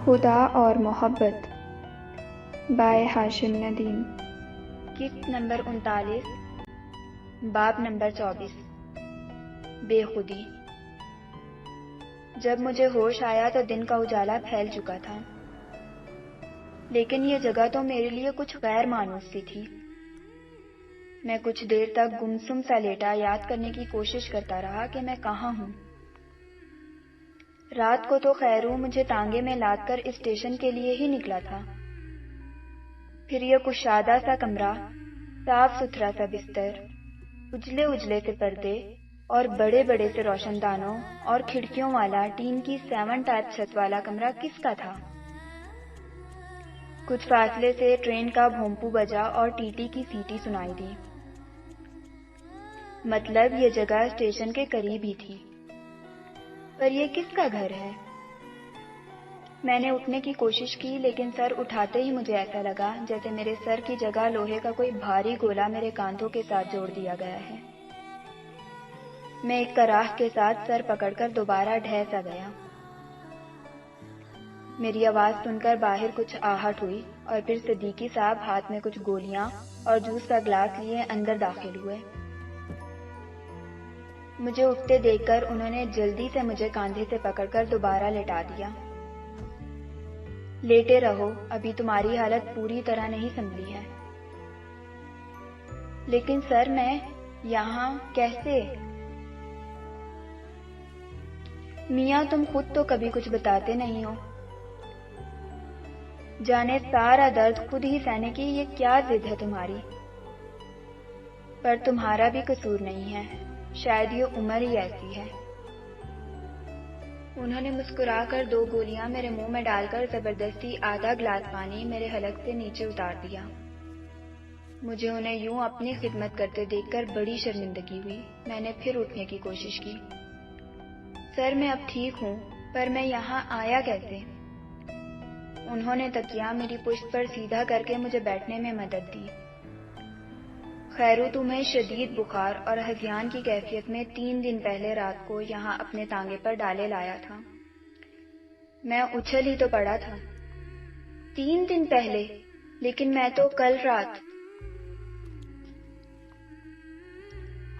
خدا اور محبت بائے ہاشم ندیم۔ قسط نمبر 39، باب نمبر 24۔ بے خودی۔ جب مجھے ہوش آیا تو دن کا اجالا پھیل چکا تھا، لیکن یہ جگہ تو میرے لیے کچھ غیر مانوس سی تھی۔ میں کچھ دیر تک گمسم سا لیٹا یاد کرنے کی کوشش کرتا رہا کہ میں کہاں ہوں۔ رات کو تو خیرو مجھے تانگے میں لاد کر اسٹیشن کے لیے ہی نکلا تھا۔ پھر یہ کشادہ سا کمرہ، صاف ستھرا سا بستر، اجلے اجلے سے پردے اور بڑے بڑے سے روشن دانوں اور کھڑکیوں والا ٹین کی 7 ٹائپ چھت والا کمرہ کس کا تھا؟ کچھ فاصلے سے ٹرین کا بھونپو بجا اور ٹی ٹی کی سیٹی سنائی دی۔ مطلب یہ جگہ اسٹیشن کے قریب ہی تھی۔ پر یہ کس کا گھر ہے؟ میں نے اٹھنے کی کوشش کی، لیکن سر اٹھاتے ہی مجھے ایسا لگا جیسے میرے سر کی جگہ لوہے کا کوئی بھاری گولا میرے کاندھوں کے ساتھ جوڑ دیا گیا ہے۔ میں ایک کراہ کے ساتھ سر پکڑ کر دوبارہ ڈھہ سا گیا۔ میری آواز سن کر باہر کچھ آہٹ ہوئی اور پھر صدیقی صاحب ہاتھ میں کچھ گولیاں اور جوس کا گلاس لیے اندر داخل ہوئے۔ مجھے اٹھتے دیکھ کر انہوں نے جلدی سے مجھے کاندھے سے پکڑ کر دوبارہ لٹا دیا۔ لیٹے رہو، ابھی تمہاری حالت پوری طرح نہیں سنبھلی ہے۔ لیکن سر میں یہاں کیسے؟ میاں تم خود تو کبھی کچھ بتاتے نہیں ہو۔ جانے سارا درد خود ہی سہنے کی یہ کیا ضد ہے تمہاری؟ پر تمہارا بھی قصور نہیں ہے، شاید یہ عمر ہی ایسی ہے۔ انہوں نے مسکرا کر 2 گولیاں میرے منہ میں ڈال کر زبردستی آدھا گلاس پانی میرے حلق سے نیچے اتار دیا۔ مجھے انہیں یوں اپنی خدمت کرتے دیکھ کر بڑی شرمندگی ہوئی۔ میں نے پھر اٹھنے کی کوشش کی۔ سر میں اب ٹھیک ہوں، پر میں یہاں آیا کیسے؟ انہوں نے تکیہ میری پشت پر سیدھا کر کے مجھے بیٹھنے میں مدد دی۔ خیرو تمہیں شدید بخار اور ہذیان کی کیفیت میں 3 دن پہلے رات کو یہاں اپنے تانگے پر ڈالے لایا تھا۔ میں اچھل ہی تو پڑا تھا۔ 3 دن پہلے؟ لیکن میں تو کل رات۔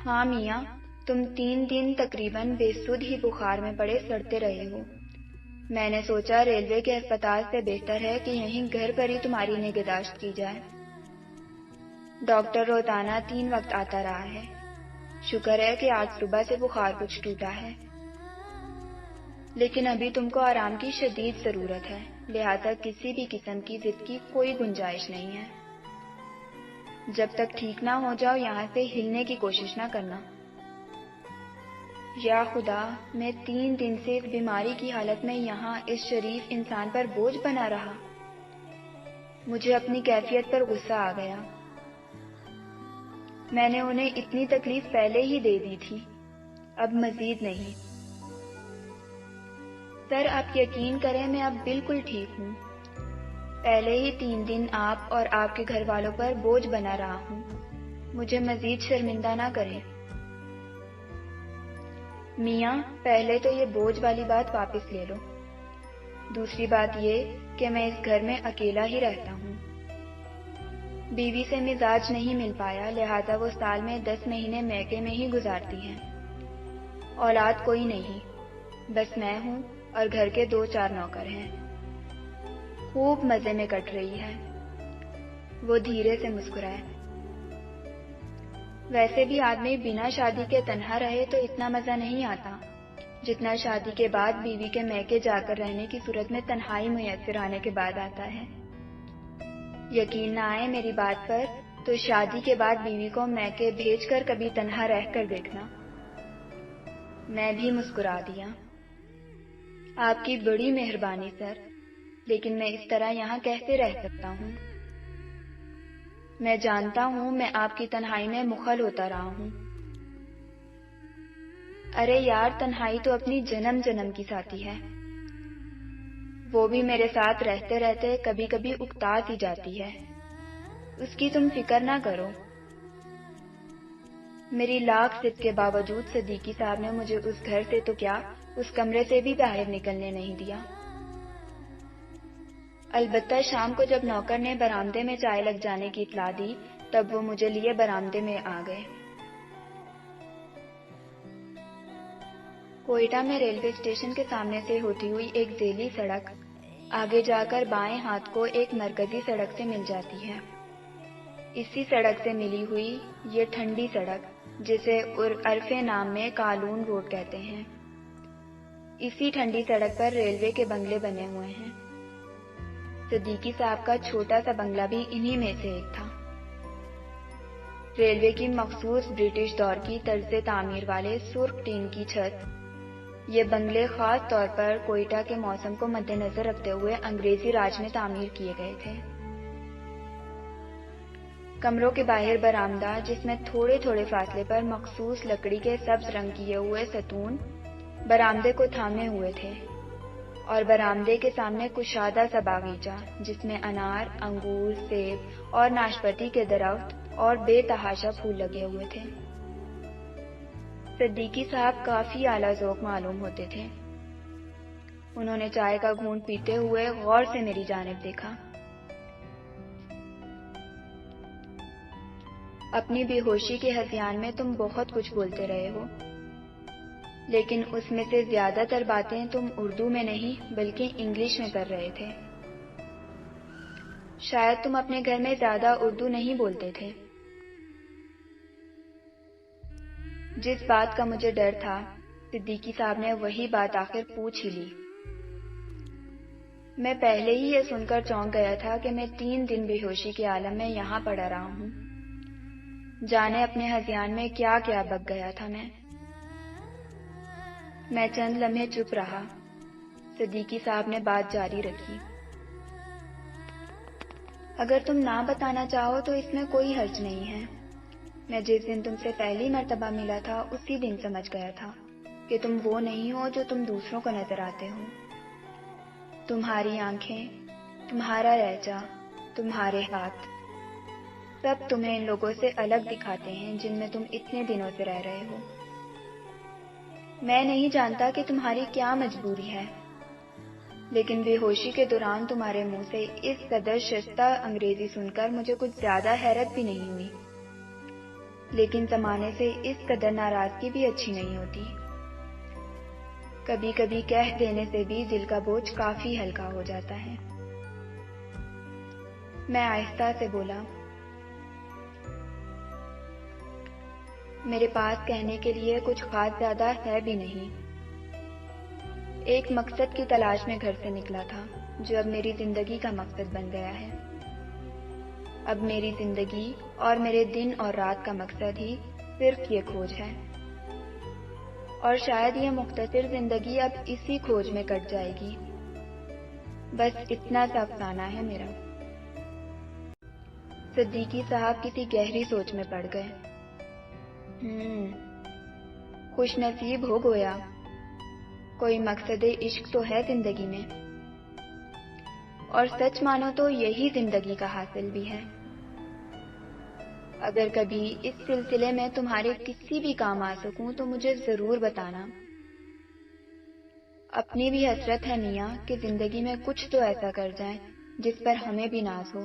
ہاں میاں، تم 3 دن تقریباً بے سدھ ہی بخار میں پڑے سڑتے رہے ہو۔ میں نے سوچا ریلوے کے اسپتال سے بہتر ہے کہ یہیں گھر پر ہی تمہاری نگہداشت کی جائے۔ ڈاکٹر روزانہ 3 وقت آتا رہا ہے۔ شکر ہے کہ آج صبح سے بخار کچھ ٹوٹا ہے، لیکن ابھی تم کو آرام کی شدید ضرورت ہے، لہذا کسی بھی قسم کی ضد کی کوئی گنجائش نہیں ہے۔ جب تک ٹھیک نہ ہو جاؤ یہاں سے ہلنے کی کوشش نہ کرنا۔ یا خدا، میں 3 دن سے اس بیماری کی حالت میں یہاں اس شریف انسان پر بوجھ بنا رہا۔ مجھے اپنی کیفیت پر غصہ آ گیا۔ میں نے انہیں اتنی تکلیف پہلے ہی دے دی تھی، اب مزید نہیں۔ سر آپ یقین کریں میں اب بالکل ٹھیک ہوں۔ پہلے ہی 3 دن آپ اور آپ کے گھر والوں پر بوجھ بنا رہا ہوں، مجھے مزید شرمندہ نہ کریں۔ میاں، پہلے تو یہ بوجھ والی بات واپس لے لو۔ دوسری بات یہ کہ میں اس گھر میں اکیلا ہی رہتا ہوں۔ بیوی سے مزاج نہیں مل پایا، لہذا وہ سال میں 10 مہینے میکے میں ہی گزارتی ہیں۔ اولاد کوئی نہیں، بس میں ہوں اور گھر کے 2-4 نوکر ہیں۔ خوب مزے میں کٹ رہی ہے۔ وہ دھیرے سے مسکرائے۔ ویسے بھی آدمی بنا شادی کے تنہا رہے تو اتنا مزہ نہیں آتا جتنا شادی کے بعد بیوی کے میکے جا کر رہنے کی صورت میں تنہائی میسر آنے کے بعد آتا ہے۔ یقین نہ آئے میری بات پر تو شادی کے بعد بیوی کو میکے بھیج کر کبھی تنہا رہ کر دیکھنا۔ میں بھی مسکرا دیا۔ آپ کی بڑی مہربانی سر، لیکن میں اس طرح یہاں کیسے رہ سکتا ہوں؟ میں جانتا ہوں میں آپ کی تنہائی میں مخل ہوتا رہا ہوں۔ ارے یار، تنہائی تو اپنی جنم جنم کی ساتھی ہے، وہ بھی میرے ساتھ رہتے رہتے کبھی کبھی اکتا سی جاتی ہے، اس کی تم فکر نہ کرو۔ میری لاکھ ضد کے باوجود صدیقی صاحب نے مجھے اس گھر سے تو کیا، اس کمرے سے بھی باہر نکلنے نہیں دیا۔ البتہ شام کو جب نوکر نے برآمدے میں چائے لگ جانے کی اطلاع دی تب وہ مجھے لیے برآمدے میں آ گئے۔ کوئٹہ میں ریلوے اسٹیشن کے سامنے سے ہوتی ہوئی ایک ذیلی سڑک آگے جا کر بائیں ہاتھ کو ایک مرکزی سڑک سے مل جاتی ہے۔ اسی سڑک سے ملی ہوئی یہ ٹھنڈی سڑک، جسے عرف نام میں کالون روڈ کہتے ہیں، اسی ٹھنڈی سڑک پر ریلوے کے بنگلے بنے ہوئے ہیں۔ صدیقی صاحب کا چھوٹا سا بنگلہ بھی انہی میں سے ایک تھا۔ ریلوے کی مخصوص برٹش دور کی طرز تعمیر والے سرخ ٹین کی چھت، یہ بنگلے خاص طور پر کوئٹہ کے موسم کو مد نظر رکھتے ہوئے انگریزی راج میں تعمیر کیے گئے تھے۔ کمروں کے باہر برآمدہ، جس میں تھوڑے تھوڑے فاصلے پر مخصوص لکڑی کے سبز رنگ کیے ہوئے ستون برآمدے کو تھامے ہوئے تھے، اور برآمدے کے سامنے کشادہ سا باغیچہ جس میں انار، انگور، سیب اور ناشپاتی کے درخت اور بے تحاشا پھول لگے ہوئے تھے۔ صدیقی صاحب کافی اعلیٰ ذوق معلوم ہوتے تھے۔ انہوں نے چائے کا گھونٹ پیتے ہوئے غور سے میری جانب دیکھا۔ اپنی بے ہوشی کے ہذیان میں تم بہت کچھ بولتے رہے ہو، لیکن اس میں سے زیادہ تر باتیں تم اردو میں نہیں بلکہ انگلش میں کر رہے تھے۔ شاید تم اپنے گھر میں زیادہ اردو نہیں بولتے تھے۔ جس بات کا مجھے ڈر تھا، صدیقی صاحب نے وہی بات آخر پوچھ ہی لی۔ میں پہلے ہی یہ سن کر چونک گیا تھا کہ میں 3 دن بے ہوشی کے عالم میں یہاں پڑا رہا ہوں۔ جانے اپنے ہذیان میں کیا کیا بک گیا تھا میں چند لمحے چپ رہا۔ صدیقی صاحب نے بات جاری رکھی۔ اگر تم نہ بتانا چاہو تو اس میں کوئی حرج نہیں ہے۔ میں جس دن تم سے پہلی مرتبہ ملا تھا اسی دن سمجھ گیا تھا کہ تم وہ نہیں ہو جو تم دوسروں کو نظر آتے ہو۔ تمہاری آنکھیں، تمہارا لہجہ، تمہارے ہاتھ، سب تمہیں ان لوگوں سے الگ دکھاتے ہیں جن میں تم اتنے دنوں سے رہ رہے ہو۔ میں نہیں جانتا کہ تمہاری کیا مجبوری ہے، لیکن بے ہوشی کے دوران تمہارے منہ سے اس قدر شستہ انگریزی سن کر مجھے کچھ زیادہ حیرت بھی نہیں ہوئی، لیکن زمانے سے اس قدر ناراضگی بھی اچھی نہیں ہوتی۔ کبھی کبھی کہہ دینے سے بھی دل کا بوجھ کافی ہلکا ہو جاتا ہے۔ میں آہستہ سے بولا، میرے پاس کہنے کے لیے کچھ خاص زیادہ ہے بھی نہیں۔ ایک مقصد کی تلاش میں گھر سے نکلا تھا جو اب میری زندگی کا مقصد بن گیا ہے۔ اب میری زندگی اور میرے دن اور رات کا مقصد ہی صرف یہ کھوج ہے، اور شاید یہ مختصر زندگی اب اسی کھوج میں کٹ جائے گی۔ بس اتنا سا افسانہ ہے میرا۔ صدیقی صاحب کسی گہری سوچ میں پڑ گئے۔ خوش نصیب ہو گویا، کوئی مقصد عشق تو ہے زندگی میں، اور سچ مانو تو یہی زندگی کا حاصل بھی ہے۔ اگر کبھی اس سلسلے میں تمہارے کسی بھی کام آ سکوں تو مجھے ضرور بتانا۔ اپنی بھی حسرت ہے میاں کہ زندگی میں کچھ تو ایسا کر جائیں جس پر ہمیں بھی ناز ہو۔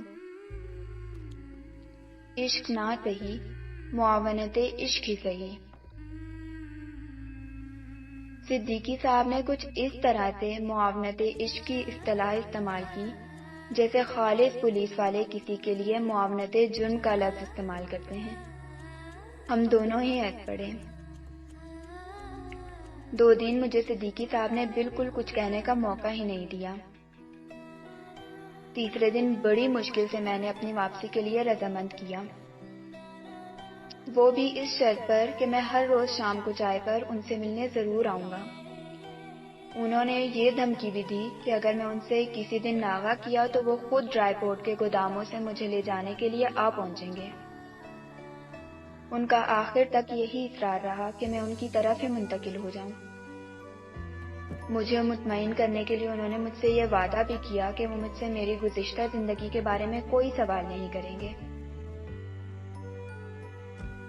عشق نہ سہی، معاونت عشق ہی سہی۔ صدیقی صاحب نے کچھ اس طرح سے معاونت عشق کی اصطلاح استعمال کی جیسے خالص پولیس والے کسی کے لیے معاونت جرم کا لفظ استعمال کرتے ہیں۔ ہم دونوں ہی ہنس پڑے۔ 2 دن مجھے صدیقی صاحب نے بالکل کچھ کہنے کا موقع ہی نہیں دیا۔ تیسرے دن بڑی مشکل سے میں نے اپنی واپسی کے لیے رضامند کیا، وہ بھی اس شرط پر کہ میں ہر روز شام کو چائے پر ان سے ملنے ضرور آؤں گا۔ انہوں نے یہ دھمکی بھی دی کہ اگر میں ان سے کسی دن ناغہ کیا تو وہ خود ڈرائی پورٹ کے گوداموں سے مجھے لے جانے کے لیے آ پہنچیں گے۔ ان کا آخر تک یہی اصرار رہا کہ میں ان کی طرف ہی منتقل ہو جاؤں۔ مجھے مطمئن کرنے کے لیے انہوں نے مجھ سے یہ وعدہ بھی کیا کہ وہ مجھ سے میری گزشتہ زندگی کے بارے میں کوئی سوال نہیں کریں گے۔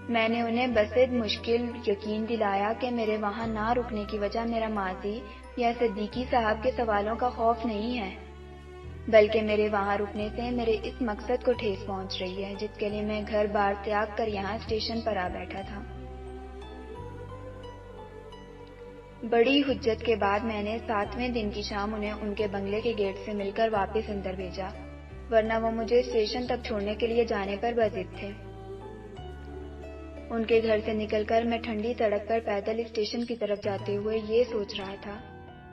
میں نے انہیں بسد مشکل یقین دلایا کہ میرے وہاں نہ رکنے کی وجہ میرا ماضی یا صدیقی صاحب کے سوالوں کا خوف نہیں ہے، بلکہ میرے وہاں رکنے سے میرے اس مقصد کو ٹھیس پہنچ رہی ہے جس کے لیے میں گھر بار تیاگ کر یہاں اسٹیشن پر آ بیٹھا تھا۔ بڑی حجت کے بعد میں نے 7ویں دن کی شام انہیں ان کے بنگلے کے گیٹ سے مل کر واپس اندر بھیجا، ورنہ وہ مجھے اسٹیشن تک چھوڑنے کے لیے جانے پر بضد تھے۔ ان کے گھر سے نکل کر میں ٹھنڈی سڑک پر پیدل اسٹیشن کی طرف جاتے ہوئے یہ سوچ رہا تھا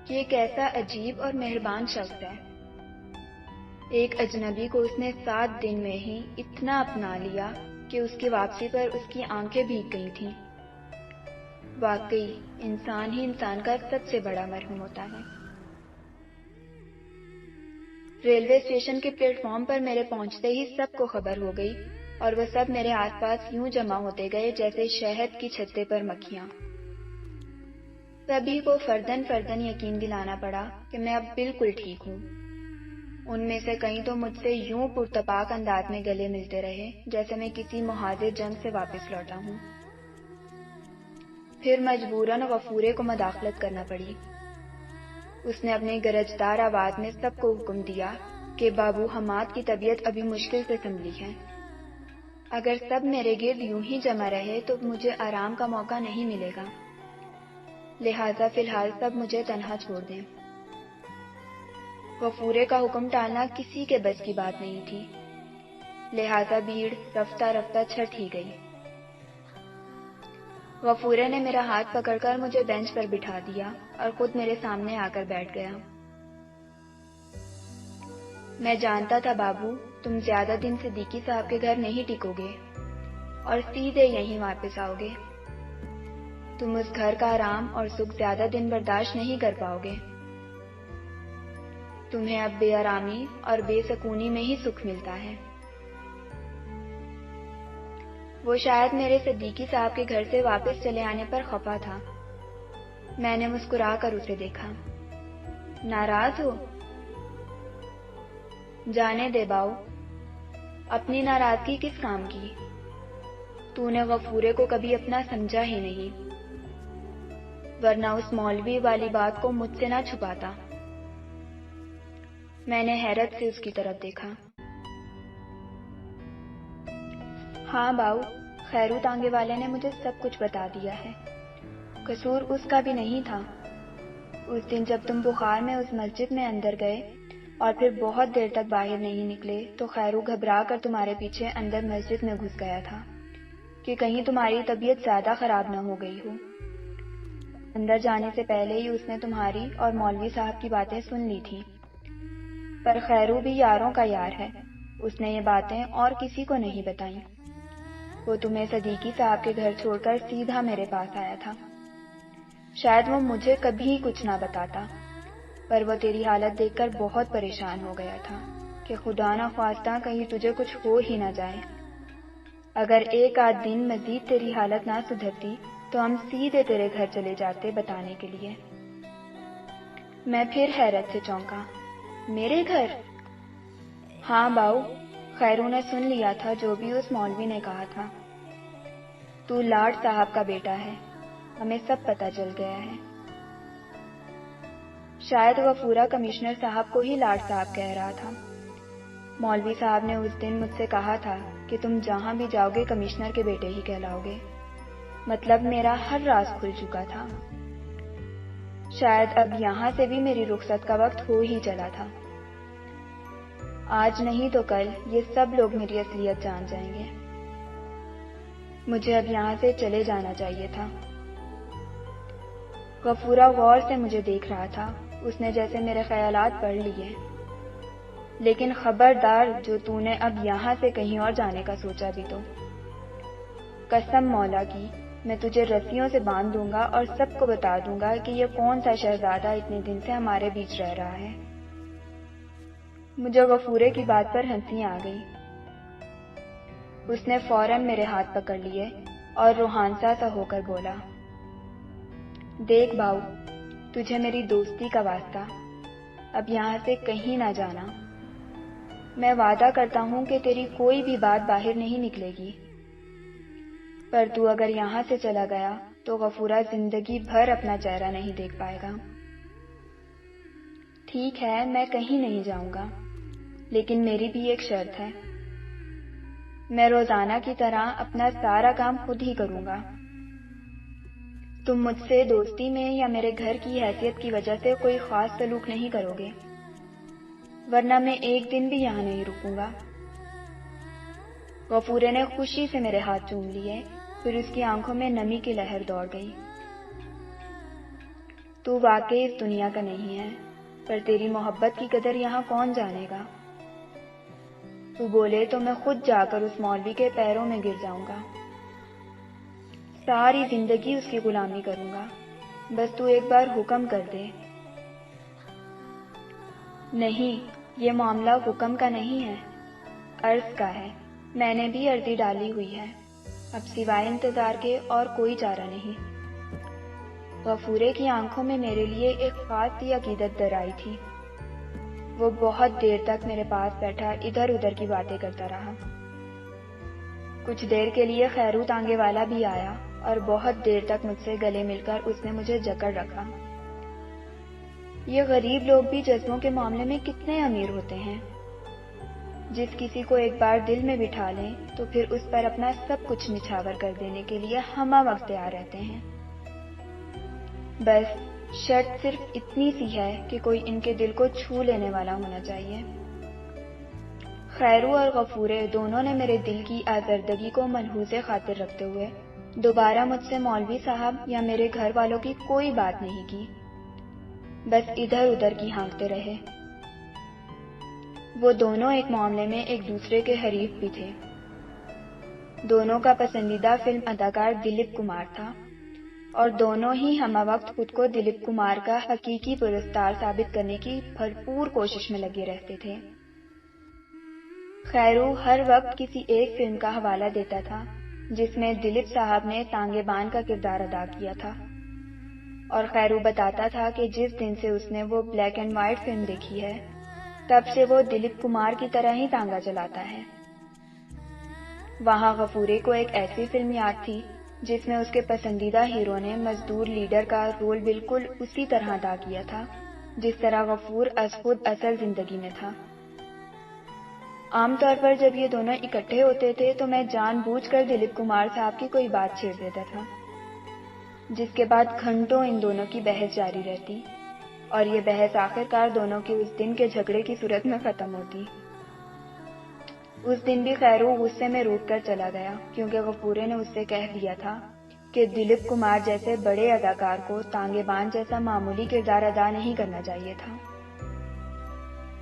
کہ یہ کیسا عجیب اور مہربان شخص ہے۔ ایک اجنبی کو اس نے 7 دن میں ہی اتنا اپنا لیا کہ اس کی واپسی پر اس کی آنکھیں بھیگ گئی تھیں۔ واقعی انسان ہی انسان کا سب سے بڑا مرہم ہوتا ہے۔ ریلوے اسٹیشن کے پلیٹ فارم پر میرے پہنچتے ہی سب کو خبر ہو گئی اور وہ سب میرے آس پاس یوں جمع ہوتے گئے جیسے شہد کی چھتے پر مکھیاں۔ سبھی کو فردن فردن یقین دلانا پڑا کہ میں اب بالکل ٹھیک ہوں۔ ان میں سے کئی تو مجھ سے یوں پرتپاک انداز میں گلے ملتے رہے جیسے میں کسی محاذ جنگ سے واپس لوٹا ہوں۔ پھر مجبوراً غفورے کو مداخلت کرنا پڑی۔ اس نے اپنی گرجدار آواز میں سب کو حکم دیا کہ بابو حماد کی طبیعت ابھی مشکل سے سنبھلی ہے۔ اگر سب میرے گرد یوں ہی جمع رہے تو مجھے آرام کا موقع نہیں ملے گا، لہٰذا فی الحال سب مجھے تنہا چھوڑ دیں۔ غفورے کا حکم ٹالنا کسی کے بس کی بات نہیں تھی، لہٰذا بھیڑ رفتہ رفتہ چھٹ ہی گئی۔ غفورے نے میرا ہاتھ پکڑ کر مجھے بینچ پر بٹھا دیا اور خود میرے سامنے آ کر بیٹھ گیا۔ میں جانتا تھا بابو، تم زیادہ دن صدیقی صاحب کے گھر نہیں ٹکو گے اور سیدھے یہیں واپس آؤ گے۔ تم اس گھر کا آرام اور سکھ زیادہ دن برداشت نہیں کر پاؤ گے۔ تمہیں اب بے آرامی اور بے سکونی میں ہی سکھ ملتا ہے۔ وہ شاید میرے صدیقی صاحب کے گھر سے واپس چلے آنے پر خفا تھا۔ میں نے مسکرا کر اسے دیکھا۔ ناراض ہو؟ جانے دے باؤ، اپنی ناراضگی کس کام کی؟ تو نے غفورے کو کبھی اپنا سمجھا ہی نہیں، ورنہ اس مولوی والی بات کو مجھ سے نہ چھپاتا۔ میں نے حیرت سے اس کی طرف دیکھا۔ ہاں باؤ، خیرو تانگے والے نے مجھے سب کچھ بتا دیا ہے۔ قصور اس کا بھی نہیں تھا۔ اس دن جب تم بخار میں اس مسجد میں اندر گئے اور پھر بہت دیر تک باہر نہیں نکلے تو خیرو گھبرا کر تمہارے پیچھے اندر مسجد میں گھس گیا تھا کہ کہیں تمہاری طبیعت زیادہ خراب نہ ہو گئی ہو۔ اندر جانے سے پہلے ہی اس نے تمہاری اور مولوی صاحب کی باتیں سن لی تھی، پر خیرو بھی یاروں کا یار ہے، اس نے یہ باتیں اور کسی کو نہیں بتائیں۔ وہ تمہیں صدیقی صاحب کے گھر چھوڑ کر سیدھا میرے پاس آیا تھا۔ شاید وہ مجھے کبھی کچھ نہ بتاتا، پر وہ تیری حالت دیکھ کر بہت پریشان ہو گیا تھا کہ خدا نہ خواستہ کہیں تجھے کچھ ہو ہی نہ جائے۔ اگر ایک آدھ دن مزید تیری حالت نہ سدھرتی تو ہم سیدھے تیرے گھر چلے جاتے بتانے کے لیے۔ میں پھر حیرت سے چونکا۔ میرے گھر؟ ہاں باؤ، خیرو نے سن لیا تھا جو بھی اس مولوی نے کہا تھا۔ تو لاٹ صاحب کا بیٹا ہے، ہمیں سب پتہ چل گیا ہے۔ شاید غفورہ کمشنر صاحب کو ہی لاٹ صاحب کہہ رہا تھا۔ مولوی صاحب نے اس دن مجھ سے کہا تھا کہ تم جہاں بھی جاؤ گے کمشنر کے بیٹے ہی کہلاؤ گے، مطلب میرا ہر راز کھل چکا تھا۔ شاید اب یہاں سے بھی میری رخصت کا وقت ہو ہی چلا تھا۔ آج نہیں تو کل یہ سب لوگ میری اصلیت جان جائیں گے۔ مجھے اب یہاں سے چلے جانا چاہیے تھا۔ غفورہ غور سے مجھے دیکھ رہا تھا، اس نے جیسے میرے خیالات پڑھ لیے۔ لیکن خبردار جو تو نے اب یہاں سے کہیں اور جانے کا سوچا بھی تو۔ قسم مولا کی، میں تجھے رسیوں سے باندھ دوں گا اور سب کو بتا دوں گا کہ یہ کون سا شہزادہ اتنے دن سے ہمارے بیچ رہ رہا ہے۔ مجھے غفورے کی بات پر ہنسی آ گئی۔ اس نے فوراً میرے ہاتھ پکڑ لیے اور روحانسا سا ہو کر بولا، دیکھ باؤ، تجھے میری دوستی کا واسطہ، اب یہاں سے کہیں نہ جانا۔ میں وعدہ کرتا ہوں کہ تیری کوئی بھی بات باہر نہیں نکلے گی، پر تو اگر یہاں سے چلا گیا تو غفورہ زندگی بھر اپنا چہرہ نہیں دیکھ پائے گا۔ ٹھیک ہے، میں کہیں نہیں جاؤں گا، لیکن میری بھی ایک شرط ہے، میں روزانہ کی طرح اپنا سارا کام خود ہی کروں گا۔ تم مجھ سے دوستی میں یا میرے گھر کی حیثیت کی وجہ سے کوئی خاص سلوک نہیں کرو گے، ورنہ میں ایک دن بھی یہاں نہیں رکوں گا۔ غفورے نے خوشی سے میرے ہاتھ چوم لیے، پھر اس کی آنکھوں میں نمی کی لہر دوڑ گئی۔ تو واقعی اس دنیا کا نہیں ہے، پر تیری محبت کی قدر یہاں کون جانے گا؟ تو بولے تو میں خود جا کر اس مولوی کے پیروں میں گر جاؤں گا، ساری زندگی اس کی غلامی کروں گا، بس تو ایک بار حکم کر دے۔ نہیں، یہ معاملہ حکم کا نہیں ہے، عرض کا ہے۔ میں نے بھی عرضی ڈالی ہوئی ہے، اب سوائے انتظار کے اور کوئی چارہ نہیں۔ غفورے کی آنکھوں میں میرے لیے ایک خاص سی عقیدت در آئی تھی۔ وہ بہت دیر تک میرے پاس بیٹھا ادھر ادھر کی باتیں کرتا رہا۔ کچھ دیر کے لیے خیرو تانگے والا بھی آیا اور بہت دیر تک مجھ سے گلے مل کر اس نے مجھے جکڑ رکھا۔ یہ غریب لوگ بھی جذبوں کے معاملے میں کتنے امیر ہوتے ہیں، جس کسی کو ایک بار دل میں بٹھا لیں تو پھر اس پر اپنا سب کچھ نچھاور کر دینے کے لیے ہمہ وقت تیار رہتے ہیں۔ بس شرط صرف اتنی سی ہے کہ کوئی ان کے دل کو چھو لینے والا ہونا چاہیے۔ خیرو اور غفورے دونوں نے میرے دل کی آزردگی کو ملحوظ خاطر رکھتے ہوئے دوبارہ مجھ سے مولوی صاحب یا میرے گھر والوں کی کوئی بات نہیں کی، بس ادھر ادھر کی ہانکتے رہے۔ وہ دونوں ایک معاملے میں ایک دوسرے کے حریف بھی تھے۔ دونوں کا پسندیدہ فلم اداکار دلیپ کمار تھا، اور دونوں ہی ہمہ وقت خود کو دلیپ کمار کا حقیقی پرستار ثابت کرنے کی بھرپور کوشش میں لگے رہتے تھے۔ خیرو ہر وقت کسی ایک فلم کا حوالہ دیتا تھا جس میں دلیپ صاحب نے تانگے بان کا کردار ادا کیا تھا، اور خیرو بتاتا تھا کہ جس دن سے اس نے وہ بلیک اینڈ وائٹ فلم دیکھی ہے، تب سے وہ دلیپ کمار کی طرح ہی تانگا چلاتا ہے۔ وہاں غفورے کو ایک ایسی فلم یاد تھی جس میں اس کے پسندیدہ ہیرو نے مزدور لیڈر کا رول بالکل اسی طرح ادا کیا تھا جس طرح غفور از خود اصل زندگی میں تھا۔ عام طور پر جب یہ دونوں اکٹھے ہوتے تھے تو میں جان بوجھ کر دلیپ کمار صاحب کی کوئی بات چھیڑ دیتا تھا، جس کے بعد گھنٹوں ان دونوں کی بحث جاری رہتی، اور یہ بحث آخرکار دونوں کے اس دن کے جھگڑے کی صورت میں ختم ہوتی۔ اس دن بھی خیرو غصے میں روٹ کر چلا گیا کیونکہ غفورے نے اس سے کہہ دیا تھا کہ دلیپ کمار جیسے بڑے اداکار کو تانگے بان جیسا معمولی کردار ادا نہیں کرنا چاہیے تھا۔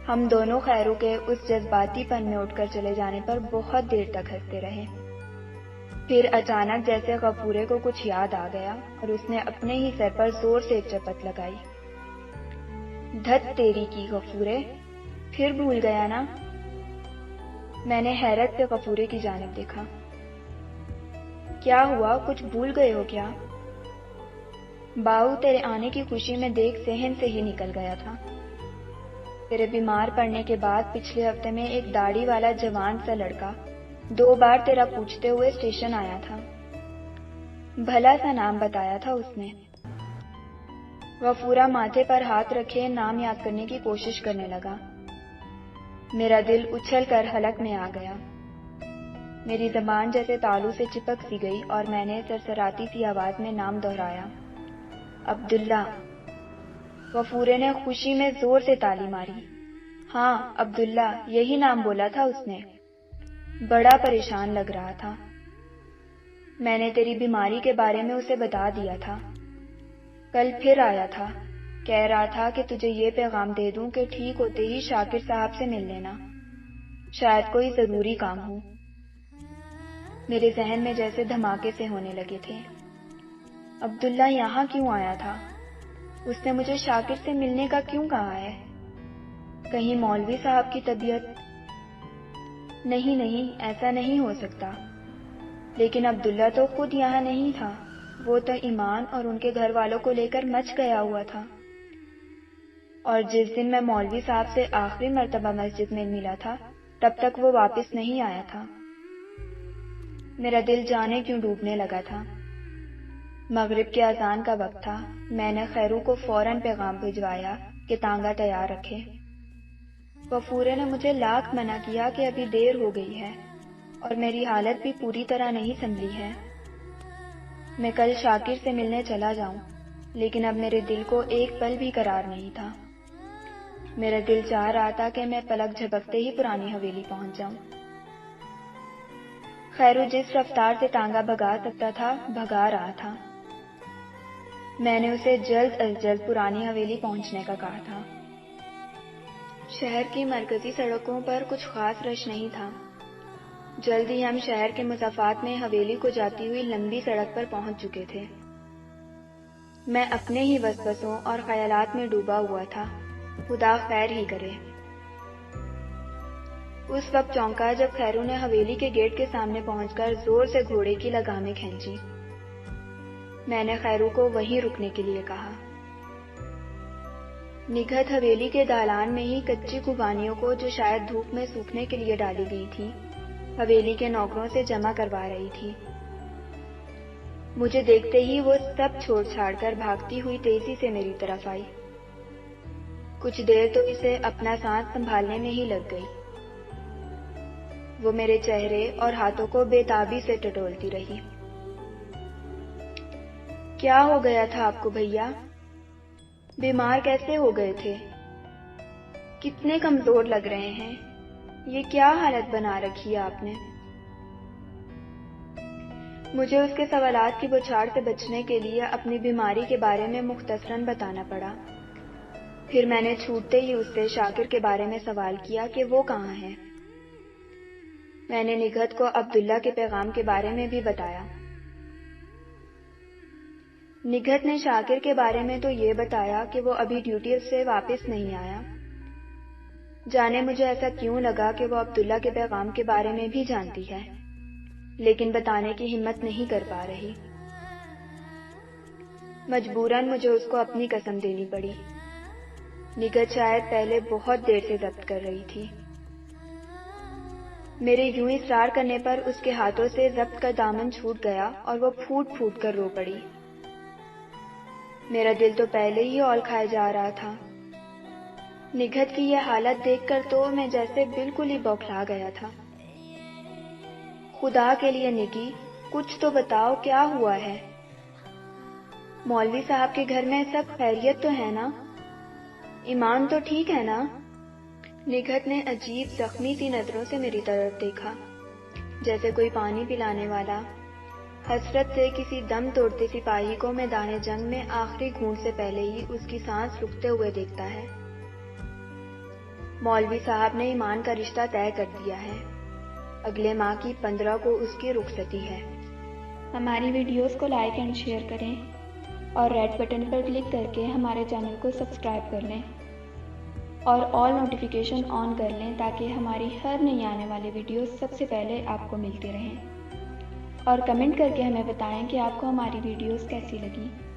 ہم دونوں خیرو کے اس جذباتی پن میں اٹھ کر چلے جانے پر بہت دیر تک ہنستے رہے۔ پھر اچانک جیسے غفورے کو کچھ یاد آ گیا اور اس نے اپنے ہی سر پر زور سے ایک چپت لگائی۔ دھت تیری کی غفورے، پھر بھول گیا نا؟ میں نے حیرت سے غفورے کی جانب دیکھا۔ کیا ہوا، کچھ بھول گئے ہو کیا؟ باؤ تیرے آنے کی خوشی میں دیکھ ذہن سے ہی نکل گیا تھا۔ تیرے بیمار پڑنے کے بعد پچھلے ہفتے میں ایک داڑھی والا جوان سا لڑکا 2 بار تیرا پوچھتے ہوئے اسٹیشن آیا تھا، بھلا سا نام بتایا تھا اس نے۔ غفورہ ماتھے پر ہاتھ رکھے نام یاد کرنے کی کوشش کرنے لگا۔ میرا دل اچھل کر حلق میں آ گیا، میری زبان جیسے تالو سے چپک سی گئی اور میں نے سرسراتی سی آواز میں نام دہرایا، عبداللہ۔ غفورے نے خوشی میں زور سے تالی ماری۔ ہاں عبداللہ، یہی نام بولا تھا اس نے۔ بڑا پریشان لگ رہا تھا۔ میں نے تیری بیماری کے بارے میں اسے بتا دیا تھا۔ کل پھر آیا تھا، کہہ رہا تھا کہ تجھے یہ پیغام دے دوں کہ ٹھیک ہوتے ہی شاکر صاحب سے مل لینا، شاید کوئی ضروری کام ہو۔ میرے ذہن میں جیسے دھماکے سے ہونے لگے تھے۔ عبداللہ یہاں کیوں آیا تھا؟ اس نے مجھے شاکر سے ملنے کا کیوں کہا ہے؟ کہیں مولوی صاحب کی طبیعت؟ نہیں، ایسا نہیں ہو سکتا۔ لیکن عبداللہ تو خود یہاں نہیں تھا، وہ تو ایمان اور ان کے گھر والوں کو لے کر مچ گیا ہوا تھا، اور جس دن میں مولوی صاحب سے آخری مرتبہ مسجد میں ملا تھا تب تک وہ واپس نہیں آیا تھا۔ میرا دل جانے کیوں ڈوبنے لگا تھا۔ مغرب کے اذان کا وقت تھا۔ میں نے خیرو کو فوراً پیغام بھجوایا کہ تانگا تیار رکھے۔ غفورے نے مجھے لاکھ منع کیا کہ ابھی دیر ہو گئی ہے اور میری حالت بھی پوری طرح نہیں سنبھلی ہے۔ میں کل شاکر سے ملنے چلا جاؤں، لیکن اب میرے دل کو ایک پل بھی قرار نہیں تھا۔ میرا دل چاہ رہا تھا کہ میں پلک جھپکتے ہی پرانی حویلی پہنچ جاؤں۔ خیرو جس رفتار سے تانگا بھگا سکتا تھا بھگا رہا تھا۔ میں نے اسے جلد از جلد پرانی حویلی پہنچنے کا کہا تھا۔ شہر کی مرکزی سڑکوں پر کچھ خاص رش نہیں تھا۔ جلد ہی ہم شہر کے مضافات میں حویلی کو جاتی ہوئی لمبی سڑک پر پہنچ چکے تھے۔ میں اپنے ہی وسوسوں اور خیالات میں ڈوبا ہوا تھا، خدا خیر ہی کرے۔ اس وقت چونکا جب خیرو نے حویلی کے گیٹ کے سامنے پہنچ کر زور سے گھوڑے کی لگامیں کھینچی۔ میں نے خیرو کو وہیں رکنے کے لیے کہا۔ نگہت حویلی کے دالان میں ہی کچی خوبانیوں کو، جو شاید دھوپ میں سوکھنے کے لیے ڈالی گئی تھی، حویلی کے نوکروں سے جمع کروا رہی تھی۔ مجھے دیکھتے ہی وہ سب چھوڑ چھاڑ کر بھاگتی ہوئی تیزی سے میری طرف آئی۔ کچھ دیر تو اسے اپنا سانس سنبھالنے میں ہی لگ گئی۔ وہ میرے چہرے اور ہاتھوں کو بے تابی سے ٹٹولتی رہی۔ کیا ہو گیا تھا آپ کو بھیا؟ بیمار کیسے ہو گئے تھے؟ کتنے کمزور لگ رہے ہیں، یہ کیا حالت بنا رکھی ہے آپ نے؟ مجھے اس کے سوالات کی بوچھاڑ سے بچنے کے لیے اپنی بیماری کے بارے میں مختصراً بتانا پڑا۔ پھر میں نے چھوٹتے ہی اس سے شاکر کے بارے میں سوال کیا کہ وہ کہاں ہے۔ میں نے نگہت کو عبداللہ کے پیغام کے بارے میں بھی بتایا۔ نگہت نے شاکر کے بارے میں تو یہ بتایا کہ وہ ابھی ڈیوٹی سے واپس نہیں آیا۔ جانے مجھے ایسا کیوں لگا کہ وہ عبداللہ کے پیغام کے بارے میں بھی جانتی ہے، لیکن بتانے کی ہمت نہیں کر پا رہی۔ مجبوراً مجھے اس کو اپنی قسم دینی پڑی۔ نگہت شاید پہلے بہت دیر سے ضبط کر رہی تھی۔ میرے یوں اصرار کرنے پر اس کے ہاتھوں سے ضبط کا دامن چھوٹ گیا اور وہ پھوٹ پھوٹ کر رو پڑی۔ میرا دل تو پہلے ہی اول کھائے جا رہا تھا۔ نگہت کی یہ حالت دیکھ کر تو میں جیسے بالکل ہی بوکھلا گیا تھا۔ خدا کے لیے نگی، کچھ تو بتاؤ، کیا ہوا ہے؟ مولوی صاحب کے گھر میں سب خیریت تو ہے نا؟ ایمان تو ٹھیک ہے نا؟ نگہت نے عجیب زخمی سی نظروں سے میری طرف دیکھا، جیسے کوئی پانی پلانے والا حسرت سے کسی دم توڑتے سپاہی کو میدان جنگ میں آخری گھونٹ سے پہلے ہی اس کی سانس رکتے ہوئے دیکھتا ہے۔ مولوی صاحب نے ایمان کا رشتہ طے کر دیا ہے۔ اگلے ماہ کی 15 کو اس کی رخصتی ہے۔ ہماری ویڈیوز کو لائک اینڈ شیئر کریں اور ریڈ بٹن پر کلک کر کے ہمارے چینل کو سبسکرائب کر لیں اور آل نوٹیفیکیشن آن کر لیں تاکہ ہماری ہر نئی آنے والی ویڈیوز سب سے پہلے آپ کو ملتی رہیں، اور کمنٹ کر کے ہمیں بتائیں کہ آپ کو ہماری ویڈیوز کیسی لگیں۔